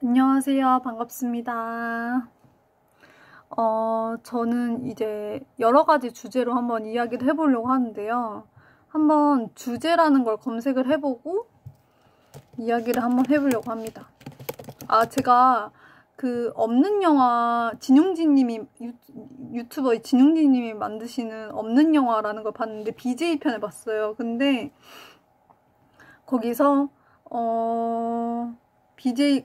안녕하세요. 반갑습니다. 저는 이제 여러 가지 주제로 한번 이야기를 해보려고 하는데요. 한번 주제라는 걸 검색을 해보고 이야기를 한번 해보려고 합니다. 제가 그 없는 영화 진용진님이 유튜버 진용진님이 만드시는 없는 영화라는 걸 봤는데 BJ 편을 봤어요. 근데 거기서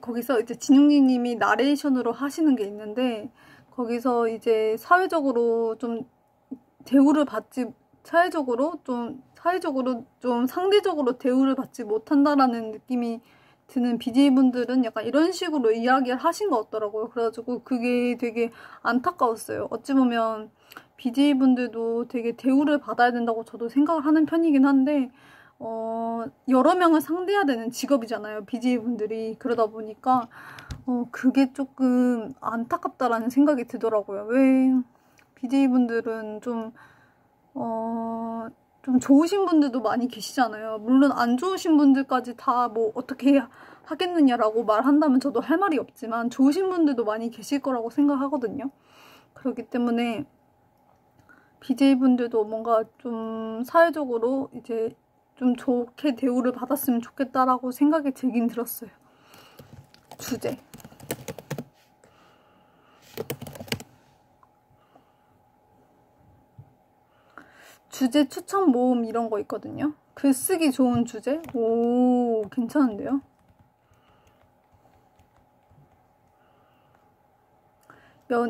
거기서 이제 진용진님이 나레이션으로 하시는 게 있는데, 거기서 이제 사회적으로 좀 대우를 받지, 사회적으로 좀 상대적으로 대우를 받지 못한다라는 느낌이 드는 BJ분들은 약간 이런 식으로 이야기를 하신 것 같더라고요. 그래가지고 그게 되게 안타까웠어요. 어찌 보면 BJ분들도 되게 대우를 받아야 된다고 저도 생각을 하는 편이긴 한데, 여러 명을 상대해야 되는 직업이잖아요, BJ분들이. 그러다 보니까, 그게 조금 안타깝다라는 생각이 들더라고요. 왜 BJ분들은 좀 좋으신 분들도 많이 계시잖아요. 물론 안 좋으신 분들까지 다 뭐 어떻게 하겠느냐라고 말한다면 저도 할 말이 없지만, 좋으신 분들도 많이 계실 거라고 생각하거든요. 그렇기 때문에 BJ분들도 뭔가 좀 사회적으로 이제 좀 좋게 대우를 받았으면 좋겠다라고 생각이 들긴 들었어요. 주제 추천 모음 이런 거 있거든요. 글쓰기 좋은 주제? 오, 괜찮은데요?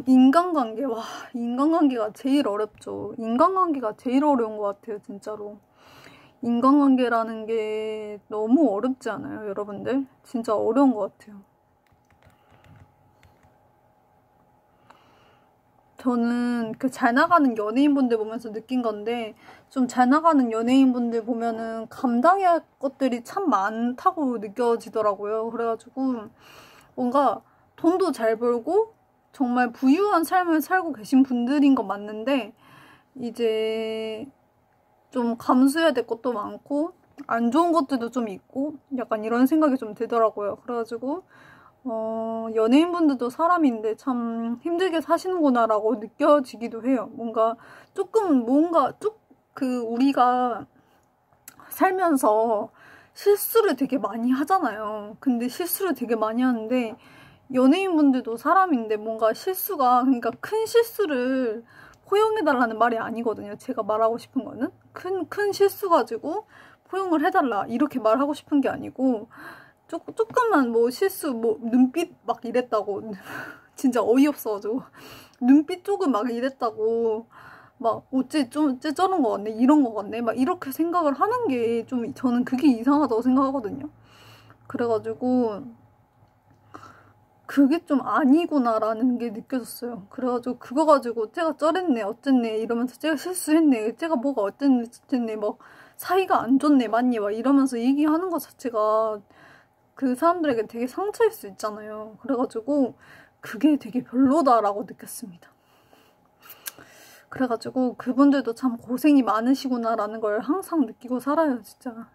인간관계. 와, 인간관계가 제일 어렵죠. 인간관계가 제일 어려운 것 같아요, 진짜로. 인간관계라는 게 너무 어렵지 않아요, 여러분들? 진짜 어려운 것 같아요. 저는 그 잘 나가는 연예인분들 보면서 느낀 건데, 좀 잘 나가는 연예인분들 보면은 감당해야 할 것들이 참 많다고 느껴지더라고요. 그래가지고 뭔가 돈도 잘 벌고 정말 부유한 삶을 살고 계신 분들인 건 맞는데, 이제 좀 감수해야 될 것도 많고 안 좋은 것들도 좀 있고 약간 이런 생각이 좀 들더라고요. 그래가지고 연예인분들도 사람인데 참 힘들게 사시는구나 라고 느껴지기도 해요. 우리가 살면서 실수를 되게 많이 하잖아요. 근데 실수를 되게 많이 하는데, 연예인분들도 사람인데 뭔가 그러니까 큰 실수를 포용해달라는 말이 아니거든요. 제가 말하고 싶은 거는 큰 실수 가지고 포용을 해달라 이렇게 말하고 싶은 게 아니고, 조금만 뭐 실수, 뭐 눈빛 막 이랬다고 진짜 어이없어가지고 눈빛 조금 막 이랬다고 막 어째 저런 거 같네, 이런 거 같네, 막 이렇게 생각을 하는 게 좀 저는 그게 이상하다고 생각하거든요. 그래가지고 그게 좀 아니구나라는 게 느껴졌어요. 그래가지고 그거 가지고 쟤가 쩌랬네 어쨌네 이러면서 쟤가 실수했네, 쟤가 뭐가 어쨌네 어쨌네, 막 사이가 안 좋네 맞니 막 이러면서 얘기하는 것 자체가 그 사람들에게 되게 상처일 수 있잖아요. 그래가지고 그게 되게 별로다라고 느꼈습니다. 그래가지고 그분들도 참 고생이 많으시구나라는 걸 항상 느끼고 살아요. 진짜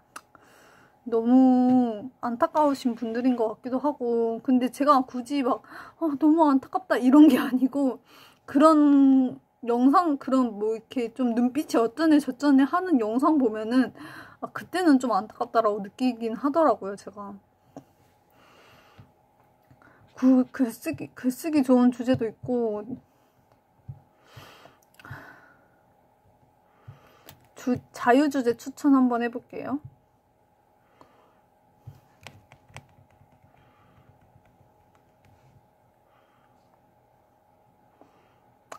너무 안타까우신 분들인 것 같기도 하고. 근데 제가 굳이 막 너무 안타깝다 이런 게 아니고, 그런 영상, 그런 뭐 이렇게 좀 눈빛이 어쩌네 저쩌네 하는 영상 보면은 그때는 좀 안타깝다라고 느끼긴 하더라고요, 제가. 글쓰기 좋은 주제도 있고, 자유주제 추천 한번 해볼게요.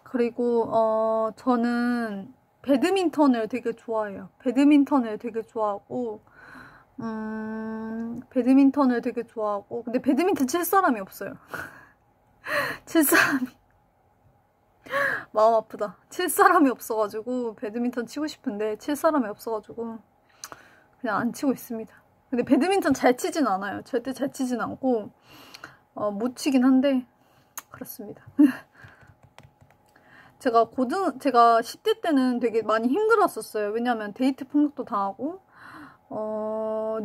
그리고 저는 배드민턴을 되게 좋아해요. 배드민턴을 되게 좋아하고, 근데 배드민턴 칠 사람이 없어요. 칠 사람이 마음 아프다. 칠 사람이 없어가지고 배드민턴 치고 싶은데 칠 사람이 없어가지고 그냥 안 치고 있습니다. 근데 배드민턴 잘 치진 않아요. 절대 잘 치진 않고 못 치긴 한데 그렇습니다. 제가 10대 때는 되게 많이 힘들었었어요. 왜냐면 데이트 폭력도 당하고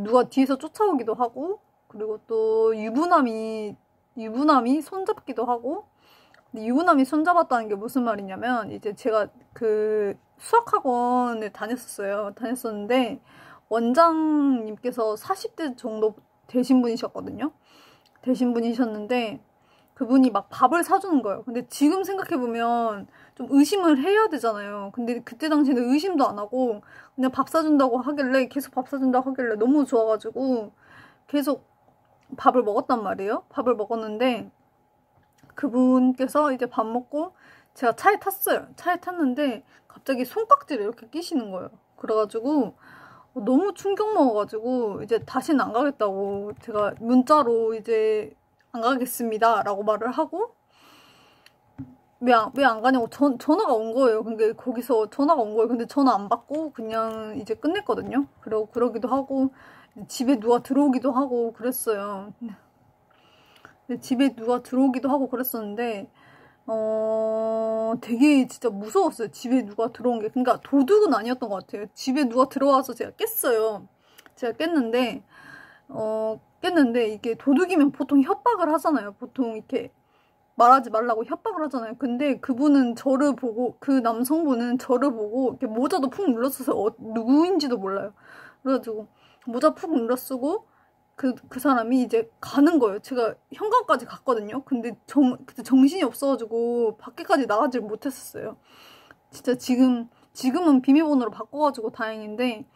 누가 뒤에서 쫓아오기도 하고, 그리고 또 유부남이 유부남이 손잡기도 하고, 근데 유부남이 손잡았다는 게 무슨 말이냐면, 이제 제가 그 수학학원을 다녔었는데, 원장님께서 40대 정도 되신 분이셨거든요. 되신 분이셨는데, 그분이 막 밥을 사주는 거예요. 근데 지금 생각해보면 좀 의심을 해야 되잖아요. 근데 그때 당시에는 의심도 안 하고 그냥 밥 사준다고 하길래, 계속 밥 사준다고 하길래 너무 좋아가지고 계속 밥을 먹었단 말이에요. 밥을 먹었는데 그분께서 이제 밥 먹고 제가 차에 탔어요. 차에 탔는데 갑자기 손깍지를 이렇게 끼시는 거예요. 그래가지고 너무 충격 먹어가지고 이제 다시는 안 가겠다고 제가 문자로 이제 안 가겠습니다 라고 말을 하고, 왜 안 가냐고 전화가 온 거예요. 근데 거기서 전화가 온 거예요. 근데 전화 안 받고 그냥 이제 끝냈거든요. 그러기도 하고 집에 누가 들어오기도 하고 그랬어요. 집에 누가 들어오기도 하고 그랬었는데 되게 진짜 무서웠어요. 집에 누가 들어온 게. 그러니까 도둑은 아니었던 것 같아요. 집에 누가 들어와서 제가 깼어요. 제가 깼는데 이게 도둑이면 보통 협박을 하잖아요. 보통 이렇게 말하지 말라고 협박을 하잖아요. 근데 그분은 저를 보고, 그 남성분은 저를 보고 이렇게 모자도 푹 눌러쓰서 누구인지도 몰라요. 그래가지고 모자 푹 눌러쓰고 그 사람이 이제 가는 거예요. 제가 현관까지 갔거든요. 근데 그때 정신이 없어가지고 밖에까지 나가질 못했었어요. 진짜 지금은 비밀번호로 바꿔가지고 다행인데,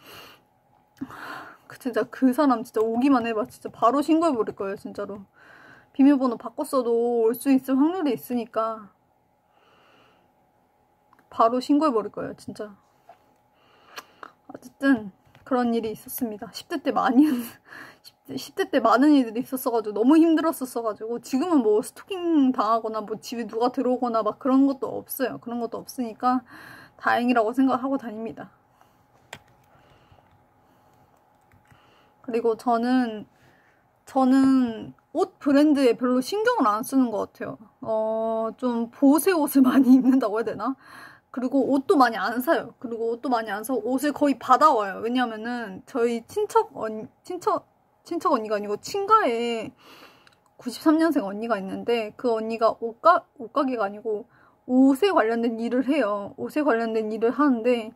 진짜 그 사람 진짜 오기만 해봐 진짜 바로 신고해버릴 거예요. 진짜로. 비밀번호 바꿨어도 올 수 있을 확률이 있으니까 바로 신고해버릴 거예요. 진짜. 어쨌든 그런 일이 있었습니다. 10대 때 10대 때 많은 일들이 있었어가지고 너무 힘들었었어가지고, 지금은 뭐 스토킹 당하거나 뭐 집에 누가 들어오거나 막 그런 것도 없어요. 그런 것도 없으니까 다행이라고 생각하고 다닙니다. 그리고 저는 옷 브랜드에 별로 신경을 안 쓰는 것 같아요. 좀 보세 옷을 많이 입는다고 해야 되나? 그리고 옷도 많이 안 사요. 그리고 옷도 많이 안 사고 옷을 거의 받아와요. 왜냐면은 저희 친척 언니가 아니고 친가에 93년생 언니가 있는데, 그 언니가 옷가게가 아니고 옷에 관련된 일을 해요. 옷에 관련된 일을 하는데,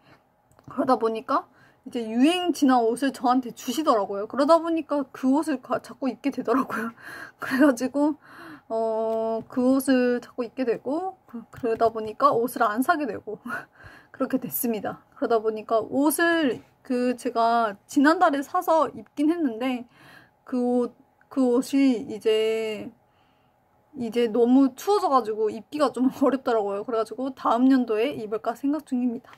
그러다 보니까 이제 유행 지난 옷을 저한테 주시더라고요. 그러다 보니까 그 옷을 자꾸 입게 되더라고요. 그래가지고 그 옷을 자꾸 입게 되고, 그러다 보니까 옷을 안 사게 되고 그렇게 됐습니다. 그러다 보니까 옷을 제가 지난달에 사서 입긴 했는데, 그 옷이 이제 너무 추워져가지고 입기가 좀 어렵더라고요. 그래가지고 다음 년도에 입을까 생각 중입니다.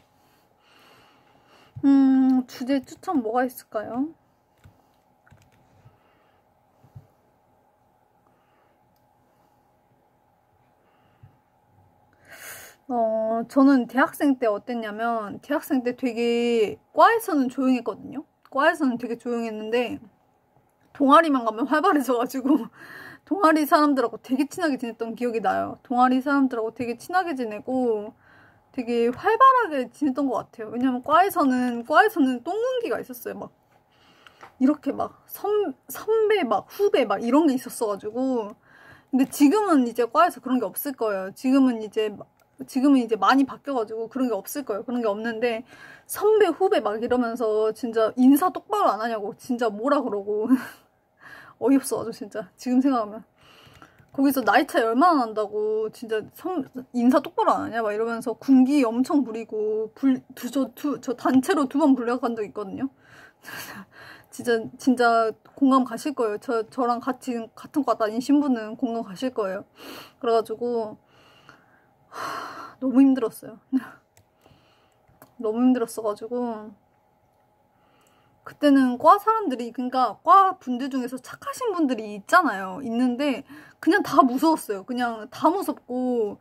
주제 추천 뭐가 있을까요? 저는 대학생 때 어땠냐면, 대학생 때 되게 과에서는 조용했거든요. 과에서는 되게 조용했는데 동아리만 가면 활발해져가지고 동아리 사람들하고 되게 친하게 지냈던 기억이 나요. 동아리 사람들하고 되게 친하게 지내고 되게 활발하게 지냈던 것 같아요. 왜냐면 과에서는 똥군기가 있었어요. 막 이렇게 막 선배 막 후배 막 이런 게 있었어가지고. 근데 지금은 이제 과에서 그런 게 없을 거예요. 지금은 이제 많이 바뀌어가지고 그런 게 없을 거예요. 그런 게 없는데 선배 후배 막 이러면서 진짜 인사 똑바로 안 하냐고 진짜 뭐라 그러고 어이없어가지고 진짜 지금 생각하면. 거기서 나이 차이 얼마나 난다고 진짜 인사 똑바로 안 하냐 막 이러면서 군기 엄청 부리고 저 단체로 2번 불려간 적 있거든요. 진짜 공감 가실 거예요. 저랑 같은 과 다닌 신분은 공감 가실 거예요. 그래가지고 너무 힘들었어요. 너무 힘들었어가지고 그때는 과 사람들이, 그러니까 과 분들 중에서 착하신 분들이 있는데 그냥 다 무서웠어요. 그냥 다 무섭고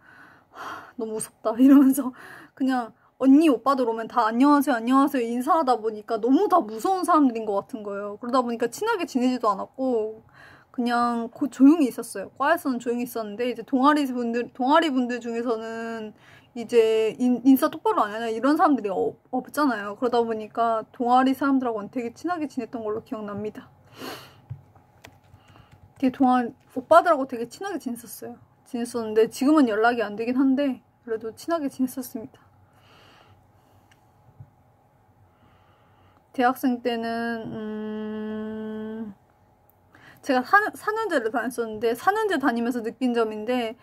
너무 무섭다 이러면서 그냥 언니 오빠들 오면 다 안녕하세요 안녕하세요 인사하다 보니까 너무 다 무서운 사람들인 것 같은 거예요. 그러다 보니까 친하게 지내지도 않았고 그냥 조용히 있었어요. 과에서는 조용히 있었는데 이제 동아리 분들 중에서는 이제 인사 똑바로 안 하냐 이런 사람들이 없잖아요. 그러다 보니까 동아리 사람들하고는 되게 친하게 지냈던 걸로 기억납니다. 되게 오빠들하고 되게 친하게 지냈었는데 지금은 연락이 안 되긴 한데 그래도 친하게 지냈었습니다. 대학생 때는 제가 4년제를 다녔었는데 4년제 다니면서 느낀 점인데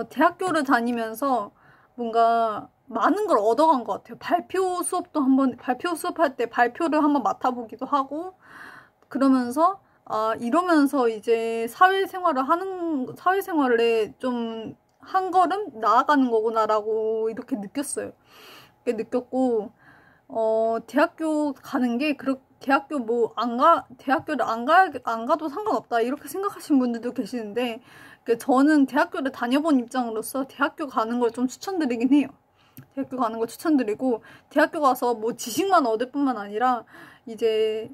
대학교를 다니면서 뭔가 많은 걸 얻어간 것 같아요. 발표 수업할 때 발표를 한번 맡아보기도 하고 그러면서 이러면서 이제 사회생활에 좀 한 걸음 나아가는 거구나라고 이렇게 느꼈어요. 이렇게 느꼈고 대학교 가는 게 대학교를 안 가도 상관없다 이렇게 생각하시는 분들도 계시는데 저는 대학교를 다녀본 입장으로서 대학교 가는 걸 좀 추천드리긴 해요. 대학교 가는 걸 추천드리고 대학교 가서 뭐 지식만 얻을 뿐만 아니라 이제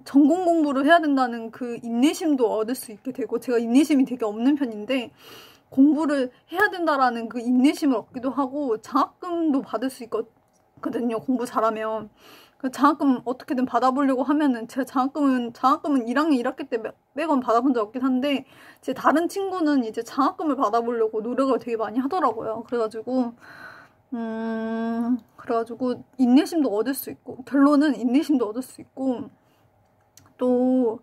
전공 공부를 해야 된다는 그 인내심도 얻을 수 있게 되고 제가 인내심이 되게 없는 편인데 공부를 해야 된다라는 그 인내심을 얻기도 하고 장학금도 받을 수 있거든요. 공부 잘하면. 그 장학금 어떻게든 받아보려고 하면은 제가 장학금은 1학년 1학기 때 매번 받아본 적 없긴 한데 제 다른 친구는 이제 장학금을 받아보려고 노력을 되게 많이 하더라고요. 그래가지고 인내심도 얻을 수 있고 결론은 인내심도 얻을 수 있고 또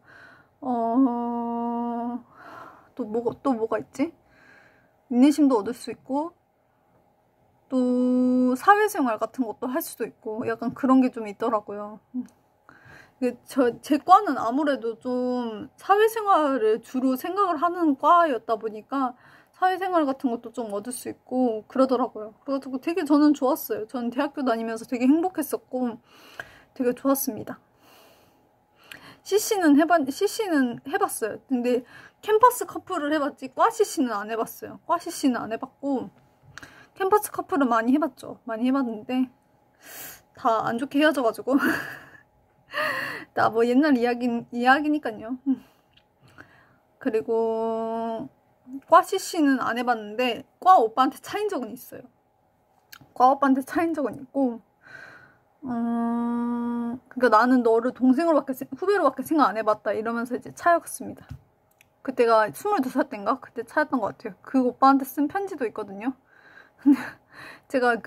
뭐가 있지? 인내심도 얻을 수 있고 또 사회생활 같은 것도 할 수도 있고 약간 그런 게 좀 있더라고요. 제 과는 아무래도 좀 사회생활을 주로 생각을 하는 과였다 보니까 사회생활 같은 것도 좀 얻을 수 있고 그러더라고요. 그래가지고 되게 저는 좋았어요. 저는 대학교 다니면서 되게 행복했었고 되게 좋았습니다. CC는 해봤어요. 근데 캠퍼스 커플을 해봤지 과 CC는 안 해봤어요. 과 CC는 안 해봤고 캠퍼스 커플은 많이 해봤죠. 많이 해봤는데 다 안 좋게 헤어져가지고 나 뭐 옛날 이야기니까요. 그리고 과 CC는 안 해봤는데 과 오빠한테 차인 적은 있어요. 과 오빠한테 차인 적은 있고 그러니까 나는 너를 후배로밖에 생각 안 해봤다 이러면서 이제 차였습니다. 그때가 22살 때인가? 그때 차였던 것 같아요. 그 오빠한테 쓴 편지도 있거든요. 제가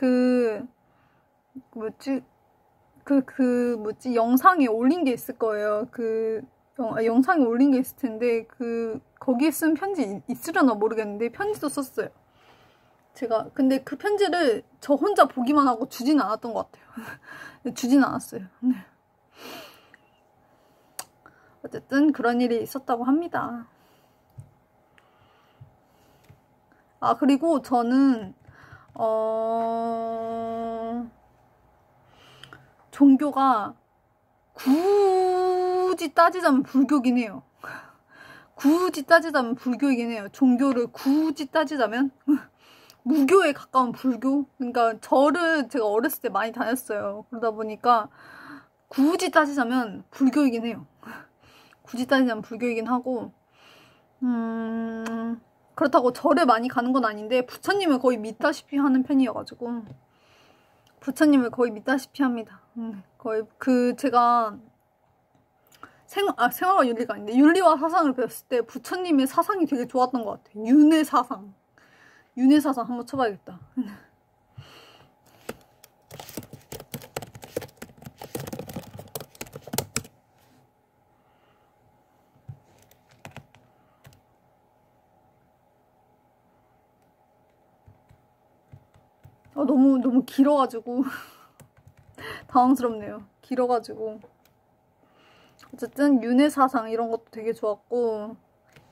영상에 올린 게 있을 거예요. 영상에 올린 게 있을 텐데, 거기에 쓴 편지 있으려나 모르겠는데, 편지도 썼어요. 근데 그 편지를 저 혼자 보기만 하고 주진 않았던 것 같아요. 주진 않았어요. 네. 어쨌든 그런 일이 있었다고 합니다. 그리고 저는, 종교가 굳이 따지자면 불교긴 해요. 굳이 따지자면 불교이긴 해요. 종교를 굳이 따지자면 무교에 가까운 불교? 그러니까 절을 제가 어렸을 때 많이 다녔어요. 그러다 보니까 굳이 따지자면 불교이긴 해요. 굳이 따지자면 불교이긴 하고 그렇다고 절에 많이 가는 건 아닌데 부처님을 거의 믿다시피 하는 편이어가지고 부처님을 거의 믿다시피 합니다. 거의 제가 생활과 윤리가 아닌데 윤리와 사상을 배웠을 때 부처님의 사상이 되게 좋았던 것 같아요. 윤회 사상 한번 쳐봐야겠다. 너무 길어가지고 당황스럽네요. 길어가지고 어쨌든 윤회사상 이런 것도 되게 좋았고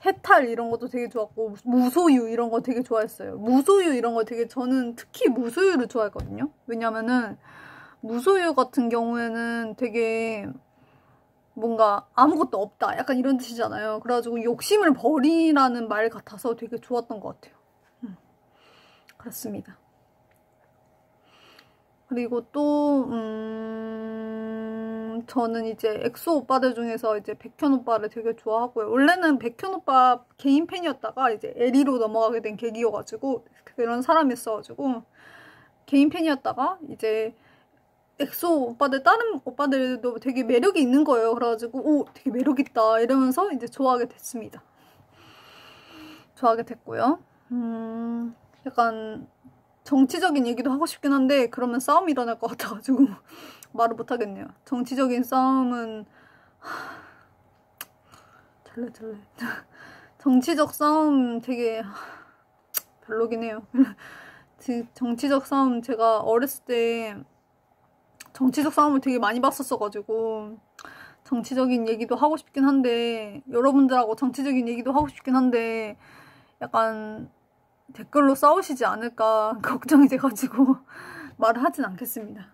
해탈 이런 것도 되게 좋았고 무소유 이런 거 되게 좋아했어요. 무소유 이런 거 저는 특히 무소유를 좋아했거든요. 왜냐면은 무소유 같은 경우에는 되게 뭔가 아무것도 없다 약간 이런 뜻이잖아요. 그래가지고 욕심을 버리라는 말 같아서 되게 좋았던 것 같아요. 그렇습니다. 그리고 또 저는 이제 엑소 오빠들 중에서 이제 백현 오빠를 되게 좋아하고요. 원래는 백현 오빠 개인 팬이었다가 이제 에리로 넘어가게 된 계기여가지고 그런 사람이었어가지고 개인 팬이었다가 이제 엑소 오빠들 다른 오빠들도 되게 매력이 있는 거예요. 그래가지고 되게 매력 있다 이러면서 이제 좋아하게 됐습니다. 좋아하게 됐고요. 약간 정치적인 얘기도 하고 싶긴 한데 그러면 싸움이 일어날 것 같아가지고 말을 못하겠네요. 정치적인 싸움은 잘래 정치적 싸움 되게 별로긴 해요. 정치적 싸움 제가 어렸을 때 정치적 싸움을 되게 많이 봤었어가지고 정치적인 얘기도 하고 싶긴 한데 여러분들하고 정치적인 얘기도 하고 싶긴 한데 약간 댓글로 싸우시지 않을까 걱정이 돼가지고 말을 하진 않겠습니다.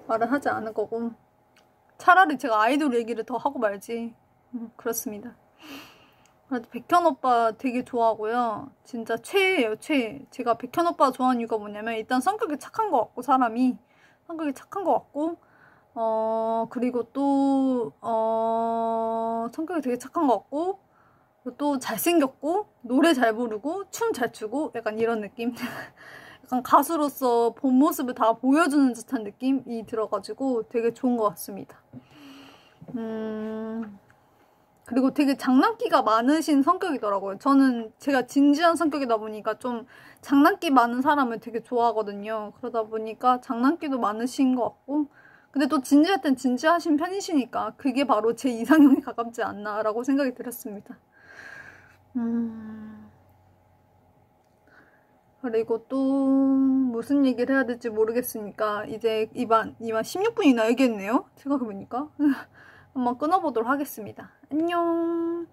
말을 하지 않을 거고 차라리 제가 아이돌 얘기를 더 하고 말지. 그렇습니다. 그래도 백현 오빠 되게 좋아하고요. 진짜 최애예요, 최애. 제가 백현 오빠 좋아하는 이유가 뭐냐면 일단 성격이 착한 것 같고 사람이 성격이 착한 것 같고 그리고 또 성격이 되게 착한 것 같고 또 잘생겼고 노래 잘 부르고 춤 잘 추고 약간 이런 느낌. 약간 가수로서 본 모습을 다 보여주는 듯한 느낌이 들어가지고 되게 좋은 것 같습니다. 그리고 되게 장난기가 많으신 성격이더라고요. 저는 제가 진지한 성격이다 보니까 좀 장난기 많은 사람을 되게 좋아하거든요. 그러다 보니까 장난기도 많으신 것 같고 근데 또 진지할 땐 진지하신 편이시니까 그게 바로 제 이상형에 가깝지 않나라고 생각이 들었습니다. 그리고 또 무슨 얘기를 해야 될지 모르겠으니까 이제 이만 16분이나 얘기했네요. 생각해보니까 한번 끊어보도록 하겠습니다. 안녕.